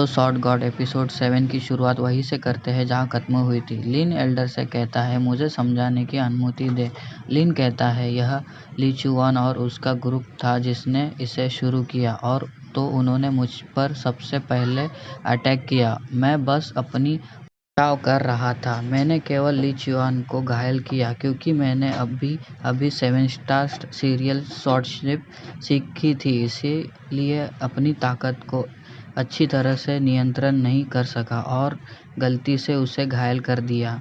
तो short God episode 7 की शुरुआत वहीं से करते हैं जहां खत्म हुई थी। लिन एल्डर से कहता है, मुझे समझाने की अनुमति दे। लिन कहता है, यह ली चुआन और उसका ग्रुप था जिसने इसे शुरू किया, और तो उन्होंने मुझ पर सबसे पहले अटैक किया। मैं बस अपनी बचाव कर रहा था। मैंने केवल ली चुआन को घायल किया क्योंकि मैंने अभी 7 स्टार सीरियल स्वॉर्डशिप सीखी थी, इसीलिए अपनी ताकत को अच्छी तरह से नियंत्रण नहीं कर सका और गलती से उसे घायल कर दिया।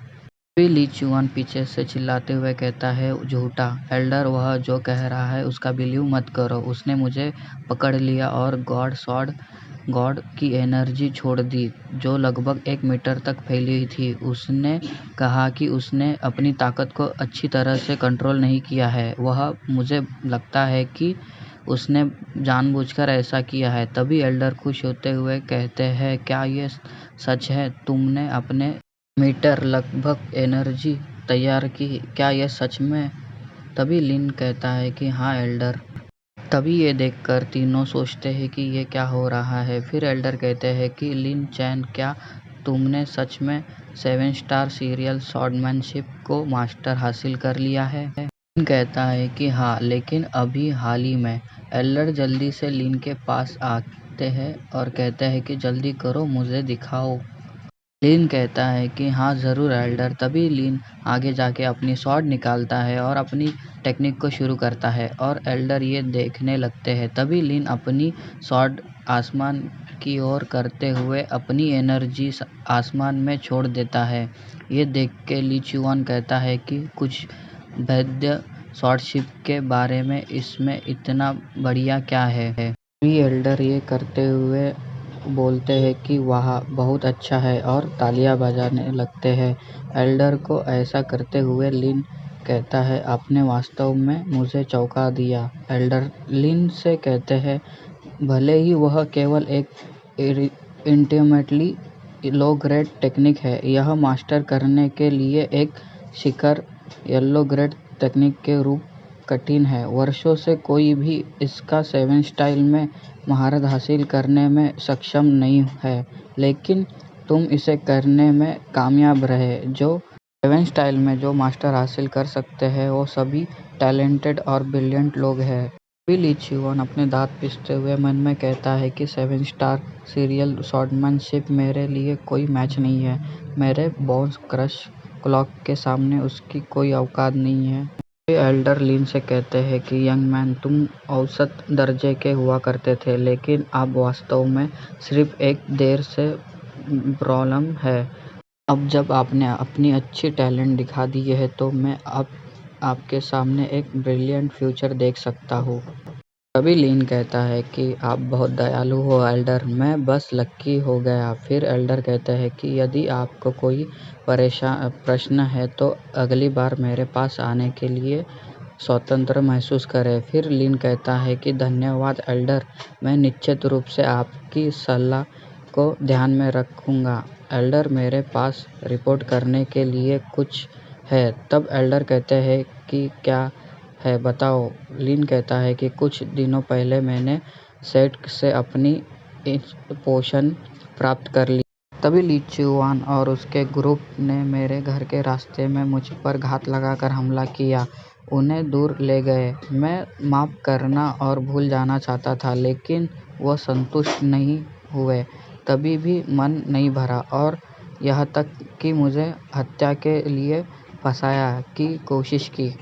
तभी ली चुआन पीछे से चिल्लाते हुए कहता है, झूठा एल्डर, वह जो कह रहा है उसका बिलीव मत करो। उसने मुझे पकड़ लिया और गॉड की एनर्जी छोड़ दी जो लगभग 1 मीटर तक फैली थी। उसने कहा कि उसने अपनी ताकत को अच्छी तरह से कंट्रोल नहीं किया है। वह मुझे लगता है कि उसने जानबूझकर ऐसा किया है। तभी एल्डर खुश होते हुए कहते हैं, क्या ये सच है? तुमने अपने मीटर लगभग एनर्जी तैयार की, क्या यह सच में? तभी लिन कहता है कि हाँ एल्डर। तभी ये देखकर तीनों सोचते हैं कि ये क्या हो रहा है। फिर एल्डर कहते हैं कि लिन चैन, क्या तुमने सच में 7 स्टार सीरियल स्वॉर्डमैनशिप को मास्टर हासिल कर लिया है? लिन कहता है कि हाँ, लेकिन अभी हाल ही में। एल्डर जल्दी से लिन के पास आते हैं और कहते हैं कि जल्दी करो, मुझे दिखाओ। लिन कहता है कि हाँ ज़रूर एल्डर। तभी लिन आगे जाके अपनी स्वॉर्ड निकालता है और अपनी टेक्निक को शुरू करता है और एल्डर ये देखने लगते हैं। तभी लिन अपनी स्वॉर्ड आसमान की ओर करते हुए अपनी एनर्जी आसमान में छोड़ देता है। ये देख के ली चुआन कहता है कि कुछ भेद्य स्वॉर्डशिप के बारे में, इसमें इतना बढ़िया क्या है? तभी एल्डर ये करते हुए बोलते हैं कि वाह, बहुत अच्छा है, और तालियां बजाने लगते हैं। एल्डर को ऐसा करते हुए लिन कहता है, आपने वास्तव में मुझे चौंका दिया। एल्डर लिन से कहते हैं, भले ही वह केवल एक इंटीमेटली लो ग्रेड टेक्निक है, यह मास्टर करने के लिए एक शिखर येलो ग्रेड टेक्निक के रूप कठिन है। वर्षों से कोई भी इसका 7 स्टाइल में महारत हासिल करने में सक्षम नहीं है, लेकिन तुम इसे करने में कामयाब रहे। जो 7 स्टाइल में जो मास्टर हासिल कर सकते हैं वो सभी टैलेंटेड और ब्रिलियंट लोग हैं। तभी ली चुआन अपने दांत पीसते हुए मन में कहता है कि 7 स्टार सीरियल स्वॉर्डमैनशिप मेरे लिए कोई मैच नहीं है। मेरे बोन्स क्रश क्लॉक के सामने उसकी कोई औकात नहीं है। एल्डर लिन से कहते हैं कि यंग मैन, तुम औसत दर्जे के हुआ करते थे, लेकिन अब वास्तव में सिर्फ एक देर से प्रॉब्लम है। अब जब आपने अपनी अच्छी टैलेंट दिखा दी है तो मैं अब आपके सामने एक ब्रिलियंट फ्यूचर देख सकता हूँ। तभी लिन कहता है कि आप बहुत दयालु हो एल्डर, मैं बस लक्की हो गया। फिर एल्डर कहते हैं कि यदि आपको कोई प्रश्न है तो अगली बार मेरे पास आने के लिए स्वतंत्र महसूस करें। फिर लिन कहता है कि धन्यवाद एल्डर, मैं निश्चित रूप से आपकी सलाह को ध्यान में रखूंगा। एल्डर, मेरे पास रिपोर्ट करने के लिए कुछ है। तब एल्डर कहते हैं कि क्या है, बताओ। लिन कहता है कि कुछ दिनों पहले मैंने सेट से अपनी पोशन प्राप्त कर ली। तभी ली चुआन और उसके ग्रुप ने मेरे घर के रास्ते में मुझ पर घात लगाकर हमला किया, उन्हें दूर ले गए। मैं माफ़ करना और भूल जाना चाहता था, लेकिन वो संतुष्ट नहीं हुए। तभी भी मन नहीं भरा और यहाँ तक कि मुझे हत्या के लिए फंसाया की कोशिश की।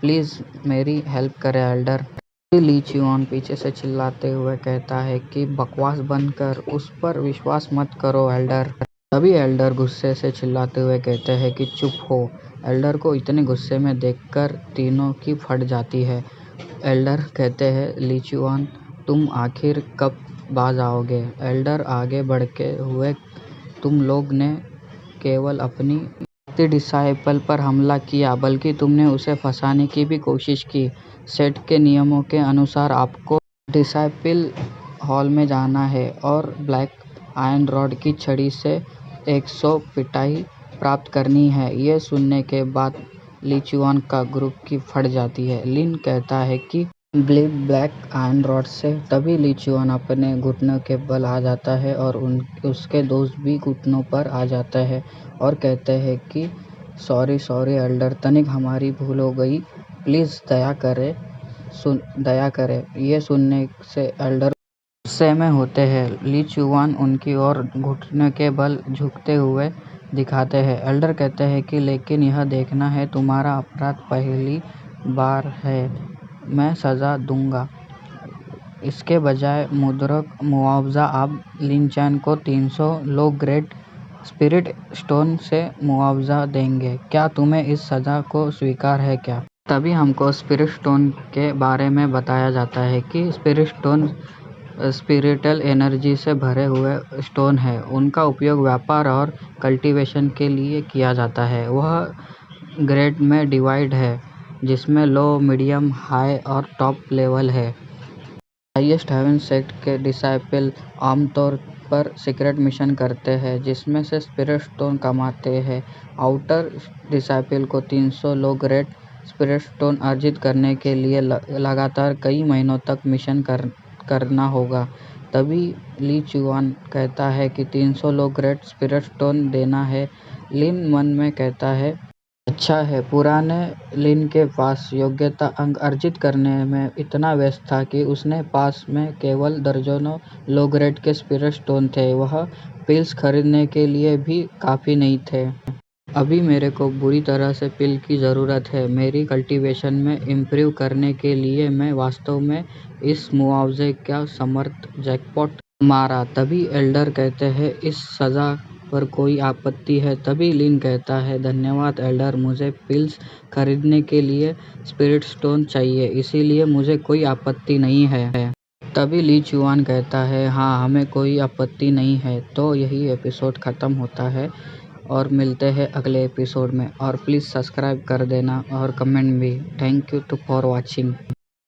प्लीज़ मेरी हेल्प करें एल्डर। ली चुआन पीछे से चिल्लाते हुए कहता है कि बकवास बंद कर, उस पर विश्वास मत करो एल्डर। तभी एल्डर गुस्से से चिल्लाते हुए कहते हैं कि चुप हो। एल्डर को इतने गुस्से में देखकर तीनों की फट जाती है। एल्डर कहते हैं, ली चुआन, तुम आखिर कब बाज आओगे? एल्डर आगे बढ़ते हुए, तुम लोग ने केवल अपनी डिसाइपल पर हमला किया, बल्कि तुमने उसे फंसाने की भी कोशिश की। सेट के नियमों के अनुसार आपको डिसाइपल हॉल में जाना है और ब्लैक आयरन रॉड की छड़ी से 100 पिटाई प्राप्त करनी है। ये सुनने के बाद ली चुआन का ग्रुप की फट जाती है। लिन कहता है कि ब्लिप ब्लैक आयरन रॉड से। तभी ली चुआन अपने घुटनों के बल आ जाता है और उसके दोस्त भी घुटनों पर आ जाते हैं और कहते हैं कि सॉरी एल्डर, तनिक हमारी भूल हो गई, प्लीज़ दया करें। ये सुनने से एल्डर गुस्से में होते हैं। ली चुआन उनकी ओर घुटने के बल झुकते हुए दिखाते हैं। एल्डर कहते हैं कि लेकिन यह देखना है तुम्हारा अपराध पहली बार है, मैं सजा दूंगा। इसके बजाय मुद्रक मुआवजा आप लिन चैन को 300 लो ग्रेड स्पिरिट स्टोन से मुआवजा देंगे। क्या तुम्हें इस सजा को स्वीकार है क्या? तभी हमको स्पिरिट स्टोन के बारे में बताया जाता है कि स्पिरिट स्टोन स्पिरिटल एनर्जी से भरे हुए स्टोन है। उनका उपयोग व्यापार और कल्टीवेशन के लिए किया जाता है। वह ग्रेड में डिवाइड है, जिसमें लो, मीडियम, हाई और टॉप लेवल है। हाईएस्ट हेवन सेक्ट के डिसाइपल आमतौर पर सीक्रेट मिशन करते हैं, जिसमें से स्पिरिट स्टोन कमाते हैं। आउटर डिसाइपल को 300 लो ग्रेड स्पिरिट स्टोन अर्जित करने के लिए लगातार कई महीनों तक मिशन करना होगा। तभी ली चुआन कहता है कि 300 लो ग्रेड स्पिरिट स्टोन देना है। लिन मन में कहता है, अच्छा है। पुराने लिन के पास योग्यता अंक अर्जित करने में इतना व्यस्त था कि उसने पास में केवल दर्जनों लो ग्रेड के स्पिरिट स्टोन थे। वह पिल्स खरीदने के लिए भी काफ़ी नहीं थे। अभी मेरे को बुरी तरह से पिल की ज़रूरत है। मेरी कल्टीवेशन में इम्प्रूव करने के लिए मैं वास्तव में इस मुआवजे का समर्थ जैकपॉट मारा। तभी एल्डर कहते हैं, इस सज़ा पर कोई आपत्ति है? तभी लिन कहता है, धन्यवाद एल्डर, मुझे पिल्स खरीदने के लिए स्पिरिट स्टोन चाहिए, इसीलिए मुझे कोई आपत्ति नहीं है। तभी ली चुआन कहता है, हाँ, हमें कोई आपत्ति नहीं है। तो यही एपिसोड ख़त्म होता है और मिलते हैं अगले एपिसोड में। और प्लीज़ सब्सक्राइब कर देना और कमेंट भी। Thank you for watching.